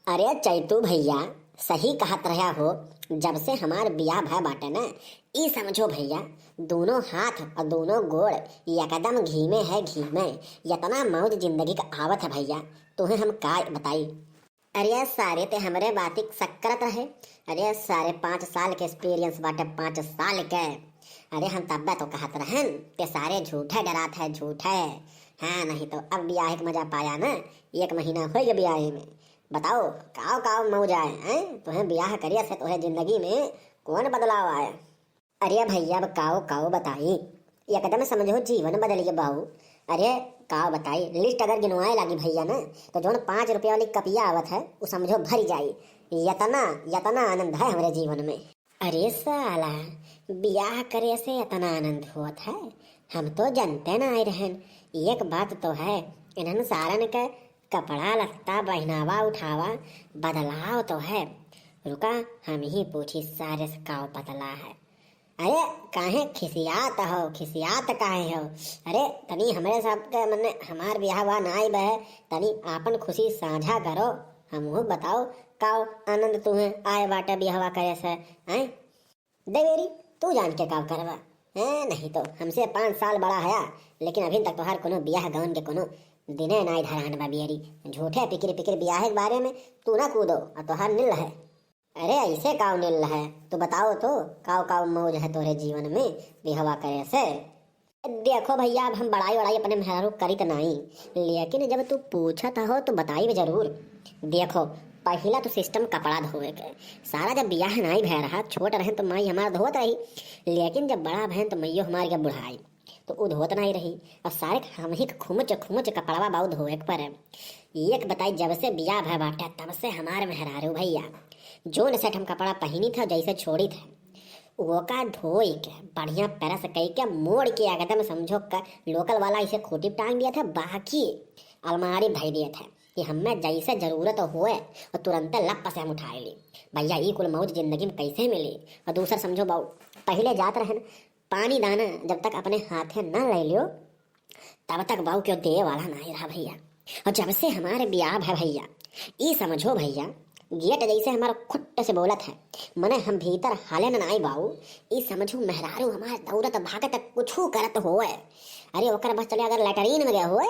अरे चैतू भैया, सही कहत रहा हो। जब से हमार बियाह भय बाटे ना, ई समझो भैया, दोनों हाथ और दोनों गोड़ एकदम घी में है, घी में। इतना मौज जिंदगी का आवत है भैया, तुम्हें हम का बताई। अरे सारे ते हमरे बातिक सक्करत रहे। अरे सारे 5 साल के एक्सपीरियंस बाटे, 5 साल के। अरे हम तब तो कहत रहन ते सारे झूठे डरात है, झूठे। हाँ नहीं तो अब ब्याह के मजा पाया ना, 1 महीना हो गया ब्याह में। बताओ काव काव मौज आए हैं तुम्हें ब्याह करिए से, तुम्हें जिंदगी में कौन बदलाव आया। अरे भैया अब काव काव बताई, एकदम समझो जीवन बदलिए बाबू। अरे काव बताई, लिस्ट अगर गिनवाए लगी भैया ना, तो जो 5 रुपया वाली कपिया आवत है वो समझो भर जाई। यतना यतना आनंद है हमारे जीवन में। अरे साला, ब्याह करे से इतना आनंद होता है, हम तो जानते ना आए रहन। एक बात तो है, इन्हन सारन के कपड़ा लत्ता पहनावा उठावा बदलाव तो है। रुका हम ही पूछी सारे से काव बदला है। अरे काहे खिसियात हो, खिसियात काहे हो। अरे तनी हमरे सबके मने हमार ब्याह हुआ ना आई बहे, तनी आपन खुशी साझा करो। हमहू बताओ काव आनंद तुम्हें आए बाटे ब्याहवा करे से। हैं देवेरी, तू जान के काव करवा है। नहीं तो हमसे 5 साल बड़ा है, लेकिन अभी तक तोहार कोनो ब्याह गवन के कोनो दिने नाई धरान बा बियरी। झूठे पिकिर पिकिर ब्याह के बारे में तू ना कूदो और तोहार नील है। अरे ऐसे काव नील है, तू बताओ तो काव काव मौज है तोरे जीवन में बिहवा करे से। देखो भैया, अब हम बड़ाई वड़ाई अपने मेहरारू करी तो नहीं, लेकिन जब तू पूछता हो तो बताई भी जरूर। देखो पहला तो सिस्टम कपड़ा धोए के, सारा जब ब्याह नहीं भय रहा, छोट रहे तो माई हमारा धोत रही, लेकिन जब बड़ा बहन तो मैयो हमारी जब बुढ़ाई तो वो धोत नहीं रही। अब सारे हम ही खुमच खुमच कपड़वा बाऊ धोए के पर। एक बताई, जब से ब्याह भय बाटे तब से हमारे मेहरारू भैया जोन सेट हम कपड़ा पहनी था जैसे छोड़ी थे, वो का धोई के बढ़िया पैरस कई के मोड़ के एकदम समझो का लोकल वाला इसे खूटी टांग दिया था, बाकी अलमारी धई दिए थे कि हमें जैसे जरूरत होए और तुरंत लप से हम उठाए ली। भैया ये कुल मौज जिंदगी में कैसे मिली। और दूसरा समझो बाऊ, पहले जात रहे न, पानी दाना जब तक अपने हाथे न ले लियो तब तक बाऊ क्यों दे वाला नहीं रहा भैया। और जब से हमारे ब्याह है भैया, ये समझो भैया गेट जैसे हमारा खुट्ट से बोलत है, मने हम भीतर हाले न नाई बाऊ। ये समझो मेहरारू हमारे दौड़त भागत कुछ करत होए। अरे ओकर बस चले अगर लैटरीन में गया होए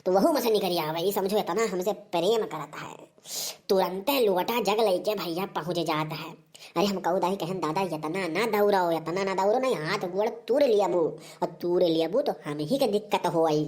तो वहू मसे निकल आवे। ये समझो इतना हमसे प्रेम करता है, तुरंत लोटा जग लेके भैया पहुंच जाता है। अरे हम कहू दाही कहन दादा इतना ना दौड़ो, इतना ना दौड़ो, नहीं हाथ गोड़ तूर लियाबू, और तूर लियाबू तो हम ही के दिक्कत हो आई।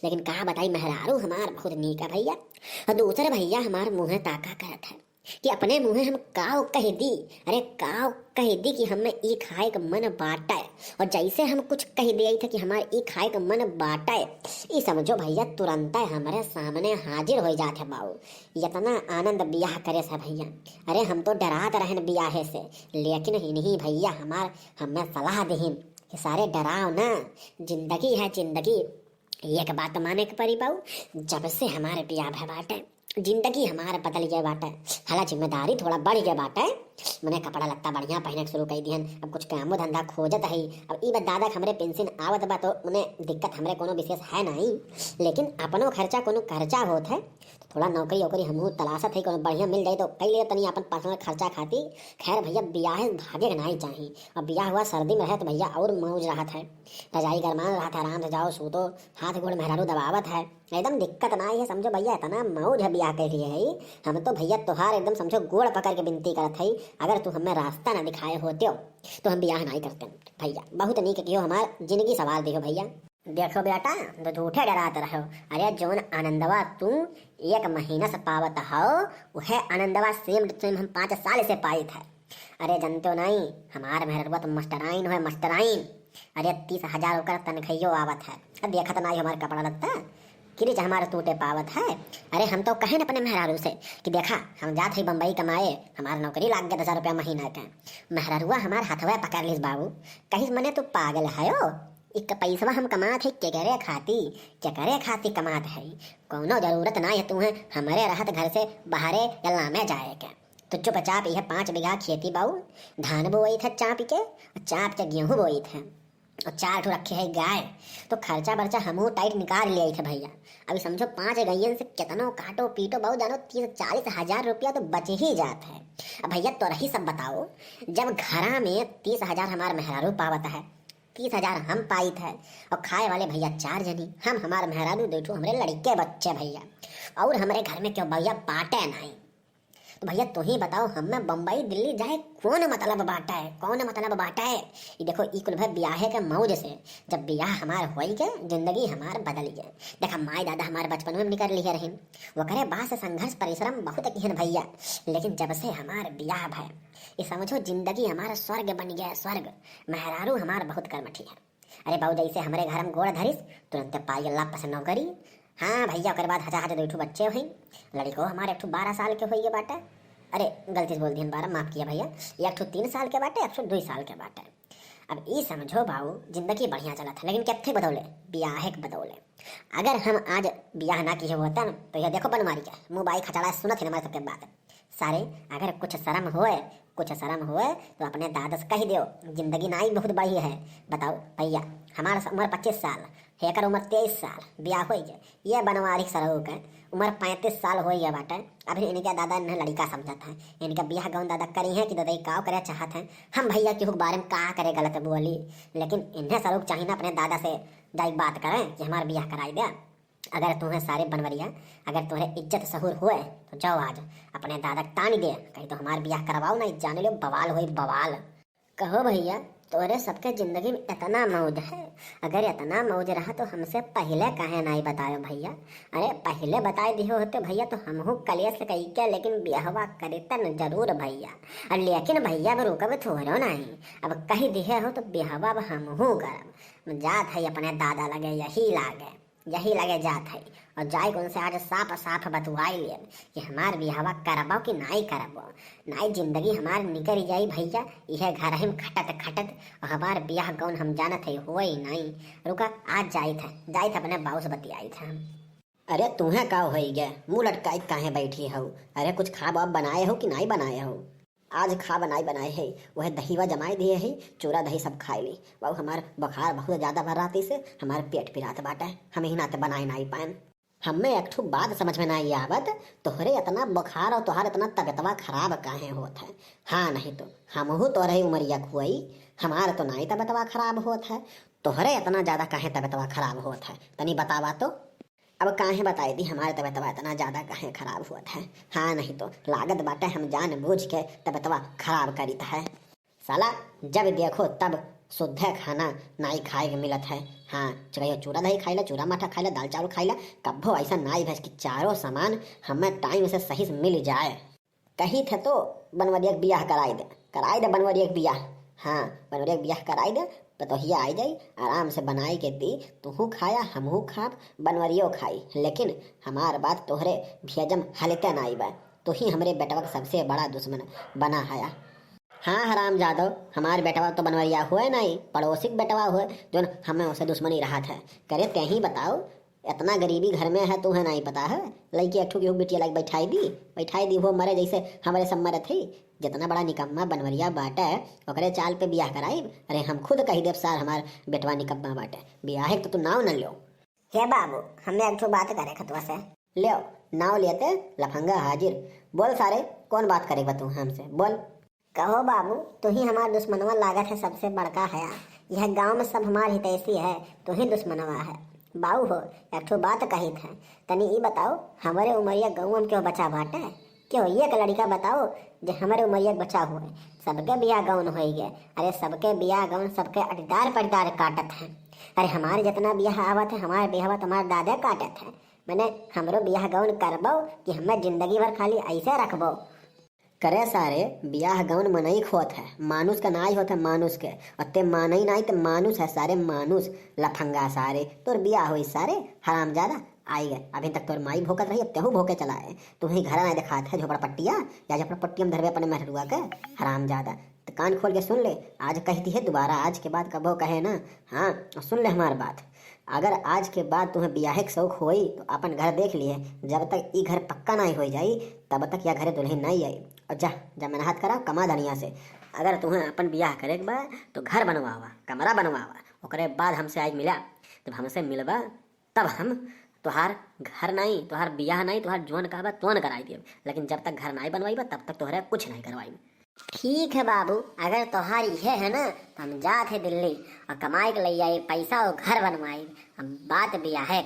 लेकिन कहा बताई मेहरारू हमार बहुत नीक है भैया। और दूसरे भैया हमार मुँह ताका करत है कि अपने मुँह हम काव कह दी। अरे काव कह दी कि हमें ई खाए का मन बाटा है, और जैसे हम कुछ कह दिया था कि हमारे ई खाए का मन बाटा है, ये समझो भैया तुरंत हमारे सामने हाजिर हो जाते बाबू। इतना आनंद ब्याह करे से भैया। अरे हम तो डरात रहन ब्याह से, लेकिन इन्हीं भैया हमें सलाह दहीन कि सारे डराओ ना, जिंदगी है जिंदगी। एक बात माने के परी बाबू, जब से हमारे ब्याह भय बाटे जिंदगी हमारा बदल गया बाटे। हाला जिम्मेदारी थोड़ा बढ़ गया बाटे, मैंने कपड़ा लत्ता बढ़िया पहने शुरू कर दिहन। अब कुछ कामो धंधा खोजत है। अब ई बात दादा हमरे पेंशन आवत बा तो उन्हें दिक्कत हमरे कोनो विशेष है नहीं, लेकिन अपनो खर्चा कोनो खर्चा होत है। थोड़ा नौकरी वोकरी हमहू तलाशत है, कोनो बढ़िया मिल जाए तो कई ले तनी अपन पर्सनल खर्चा खाती। खैर भैया ब्याह भागे के नहीं चाहिए। अब ब्याह हुआ सर्दी में रहे तो भैया और मौज रहा है, रजाई गरमान रहा था, आराम से जाओ सूतो, हाथ गोड़ मेहरारू दबावत है, एकदम दिक्कत ना है। समझो भैया इतना मौज है ब्याह के लिए है। हम तो भैया तोहार एकदम समझो गोड़ पकड़ के विनती करत है, अगर तू हमें रास्ता ना दिखाए होते हो तो हम ब्याह नहीं करते भैया। बहुत नीक कियो, हमार जिंदगी सवाल दियो भैया। देखो बेटा, तो झूठे डरात रहो। अरे जोन आनंदवा तू 1 महीना से पावत हो, वह आनंदवा सेम सेम हम 5 साल से पाई थे। अरे जानते हो नहीं, हमार मेहरबा तो मास्टराइन हो, मास्टराइन। अरे 30,000 होकर तनखियो आवत है। अब देखा तो नहीं हमारे कपड़ा लगता किरिच हमारे टूटे पावत है। अरे हम तो कहे न अपने मेहरारू से कि देखा हम जात ही बम्बई कमाए, हमारा नौकरी लाग गया 10,000 रुपया महीना का। मेहरारुआ हमार हथवा पकड़ लिस बाबू, कहीं मने तू पागल है हो, एक पैसवा हम कमात है केकरे खाती कमात है। कोनो जरूरत ना है तुम्हें हमारे रहत घर से बाहरे या लामे जाए के। तो चुपचाप यह 5 बीघा खेती बाऊ धान बोई था चाप के, चाप के गेहूँ बोई थे। और 4 ठो रखे है गाय, तो खर्चा बर्चा हमहू टाइट निकाल लिया थे भैया। अभी समझो 5 गैयन से कितनो काटो पीटो बहुत जानो 30-40 हजार रुपया तो बच ही जाता है। अब भैया तो रही सब बताओ, जब घरा में 30 हजार हमार मेहरारू पावत है, 30 हजार हम पाई थे, और खाए वाले भैया 4 जनी, हम हमारे मेहरारू 2 ठो हमरे लड़के बच्चे भैया, और हमारे घर में क्यों भैया बाटे नहीं। तो भैया तू ही बताओ, हमें बम्बई दिल्ली जाए कौन मतलब बाटा है, कौन मतलब बाटा है। ये देखो ई कुल भाई ब्याहे के मौज से, जब ब्याह हमार हो गए जिंदगी हमार बदल गए। देखा माई दादा हमारे बचपन में निकल लिए रहीन, वो करे बात से संघर्ष परिश्रम बहुत किहन भैया, लेकिन जब से हमार ब्याह भय ये समझो जिंदगी हमारा स्वर्ग बन गया, स्वर्ग। मेहरारू हमार बहुत कर्मठी है। अरे बाबू जैसे हमारे घर में गोड़ धरिस तुरंत पाई अल्लाह पसंद नौकरी। हाँ भैया ओकर बाद हजार 2 ठो बच्चे हुई, लड़को हमारे 1 ठो 12 साल के हुई बाटे, अरे गलती से बोल दी 12, माफ किया भैया। 1 ठो 3 साल के बाटे, 1 ठो 2 साल के बाटे। अब ये समझो बाबू जिंदगी बढ़िया चला था, लेकिन कितने बदौले ब्याह के बदौले। अगर हम आज ब्याह ना किए होता ना तो यह देखो बनवारी क्या मोबाइल खचाड़ा सुनत है हमारे सबके बात सारे। अगर कुछ शर्म होए तो अपने दादा से कह दियो, जिंदगी ना ही बहुत बड़ी है। बताओ भैया हमारा उम्र 25 साल, हेकर उम्र 23 साल, ब्याह हो गया। ये बनवारी सरहू के उम्र 35 साल हो गया बाटे। अभी इनका दादा इन्हें लड़का समझता है, इनका ब्याह गाँव दादा करी है कि दादा का करे चाहते हैं। हम भैया के बारे में कहा करे गलत बोली, लेकिन इन्हें सरूक चाहिए ना अपने दादा से जाई बात करें कि हमारा ब्याह कराई दे। अगर तुम्हें सारे बनवरिया अगर तुम्हें इज्जत सहूर हुए तो जाओ आज अपने दादा तानी दे, कहीं तो हमारा ब्याह करवाओ ना, जाने लो बवाल हो बवाल। कहो भैया तोरे सबके जिंदगी में इतना मौज है, अगर इतना मौज रहा तो हमसे पहले काहे नहीं बतायो भैया। अरे पहले बताए दिए होते भैया तो हमहू कलेश कही क्या, लेकिन ब्याहवा करे तन जरूर भैया। लेकिन भैया अब रुकब थोड़ो नहीं, अब कही दिए हो तो ब्याहवा अब हमहू करब। जात है अपने दादा लगे यही लगे जात है, और जाए उनसे आज साफ साफ बतवाई लिए कि हमार ब्याहवा करबो कि नहीं करबो। नहीं जिंदगी हमार निकल जाई भैया, यह घर हम खटत और हमार ब्याह कौन हम जानत है हो ही नहीं। रुका आज जाई था अपने बाबू से बतियाई था। अरे तुम्हें का हो गया मुँह लटकाई काहे बैठी हो? अरे कुछ खा बाप बनाए हो कि नहीं बनाए हो? आज खा बनाए है, वह दहीवा जमाए दिए है, चूरा दही सब खाए ली। बाबू हमार बुखार बहुत ज़्यादा भर राती से हमारे पेट पिरात बाटा है, हम ही नाते बनाए नहीं पाए। हमें एक ठो बात समझ में नहीं आवत, तोहरे इतना बुखार और तोहर इतना तबियतवा खराब काहे होत है? हाँ नहीं तो हमहू तोहरे उमरिया खुआई, हमार तो नहीं तबियतवा खराब होत है, तोहरे इतना ज़्यादा काहे तबियतवा खराब होत है? तनी बतावा तो। अब काहे बताई दी हमारे तबियतवा इतना ज़्यादा काहे खराब हुआ है? हाँ नहीं तो लागत बाटे हम जान बूझ के तबियतवा खराब करीत है। साला जब देखो तब शुद्ध खाना नहीं खाए के मिलत है। हाँ चाहिए चूरा दही खाइला, चूरा माठा खाइला, दाल चावल खाइला, कब्बो ऐसा नाई भैंस की चारों सामान हमें टाइम से सही से मिल जाए। कही थे तो बनवरिया ब्याह कराई दे बनवरिया ब्याह। हाँ बनवरिया ब्याह कराई दे तो हिया आ जाई आराम से बनाई के दी, तूहू खाया हमहू खाब बनवरियो खाई, लेकिन हमार बात तोहरे भेजम हलते नाई बा। तो ही हमरे बेटवा का सबसे बड़ा दुश्मन बना है। हाँ हराम जादव हमारे बेटवा तो बनवरिया हुए नहीं, पड़ोसी बेटवा हुए जो हमें उसे दुश्मनी रहा था। करे कहीं बताओ इतना गरीबी घर में है तुम्हें नहीं पता है? लड़की एक ठुकी बिटिया लाइक बैठाई दी वो मरे जैसे हमारे सब मरे थे। जितना बड़ा निकम्मा बनवरिया बाटा है ओकरे चाल पे ब्याह कराई। अरे हम खुद कही देव सार हमार बेटवा निकम्मा बाटे, ब्याह तो तू नाव न लो। हे बाबू हमें एक बात करे खतवा से ले नाव लेते लफंगा हाजिर। बोल सारे कौन बात करेगा तू हमसे बोल। कहो बाबू तू ही हमारा दुश्मनवा लागत है सबसे बड़का है, यह गांव में सब हमारी हितैषी है, तू ही दुश्मनवा है। बाबू हो एक ठो बात कही था, तनी ये बताओ हमारे उमरिया गाँव में क्यों बचा बाटे? क्यों एक लड़का बताओ जो हमारे उमरिया बचा हुआ है? सबके बियाह गाउन हो गए। अरे सबके बियाह गाउन सबके अटदार पटदार काटत हैं। अरे हमारे जितना बियाह आवत है हमारे बियाह तुम्हारे दादा काटत है। मैंने हमरो बियाह गाउन करबो कि हमें जिंदगी भर खाली ऐसे रखबो? करे सारे बियाह गाउन मनई खोत है, मानुस का नाई होता है मानुस के, और ते मानई नाई ते मानुस है सारे मानुस लफंगा सारे। तोर बियाह हुई सारे हराम ज्यादा आई गए। अभी तक तोर माई भोकत रही अब तेहू भोके चलाए। तुम्हें घर नहीं दिखाता है झोपड़पट्टिया या झोपड़पट्टिया में धरवे अपने महरुआ के हराम ज्यादा। तो कान खोल के सुन ले, आज कहती है दोबारा, आज के बाद कबो कहे ना। हाँ सुन ले हमार बात, अगर आज के बाद तुम्हें ब्याह के शौक होई तो अपन घर देख लिए। जब तक ये घर पक्का नहीं हो जाई तब तक यह घर दुल्हन नहीं आई। और जा मेहनत करा कमा धनिया से, अगर तुम्हें अपन बियाह करे के बा तो घर बनवावा, कमरा बनवावा, ओकरे बाद हमसे आज मिला। जब हमसे मिलबा तब हम तोहार घर नहीं, तोहार बियाह नहीं, तोहार जोन कहबा तोन कराई दिए, लेकिन जब तक घर नहीं बनवाई तब तक तोहरे कुछ नहीं करवाई। ठीक है बाबू, अगर तोहार ये है ना तो हम जाते दिल्ली और कमाई के लिए आई पैसा और घर बनवाई। हम बात बियाह है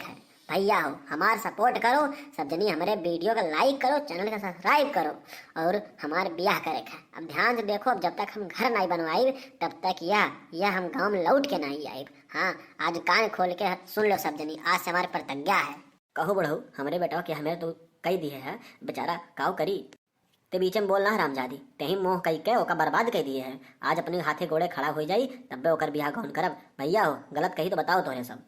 भैया हो, हमार सपोर्ट करो, सब जनी हमारे वीडियो का लाइक करो, चैनल का सब्सक्राइब करो और हमारे ब्याह करे का। अब ध्यान से देखो, अब जब तक हम घर नहीं बनवाई तब तक यह हम गांव में लौट के नहीं आए। हाँ, आज कान खोल के सुन लो सब जनी, आज से हमारे प्रतिज्ञा है। कहो बढ़ो हमारे बेटा कि हमें तो कही दिए है, बेचारा काव करी ते बीच में बोलना हरामजादी, तेही मोह कही के ओका बर्बाद कर दिए है। आज अपने हाथे गोड़े खड़ा हो जाई तब ओकर बियाह कौन करब। भैया हो, गलत कही तो बताओ तोरे सब।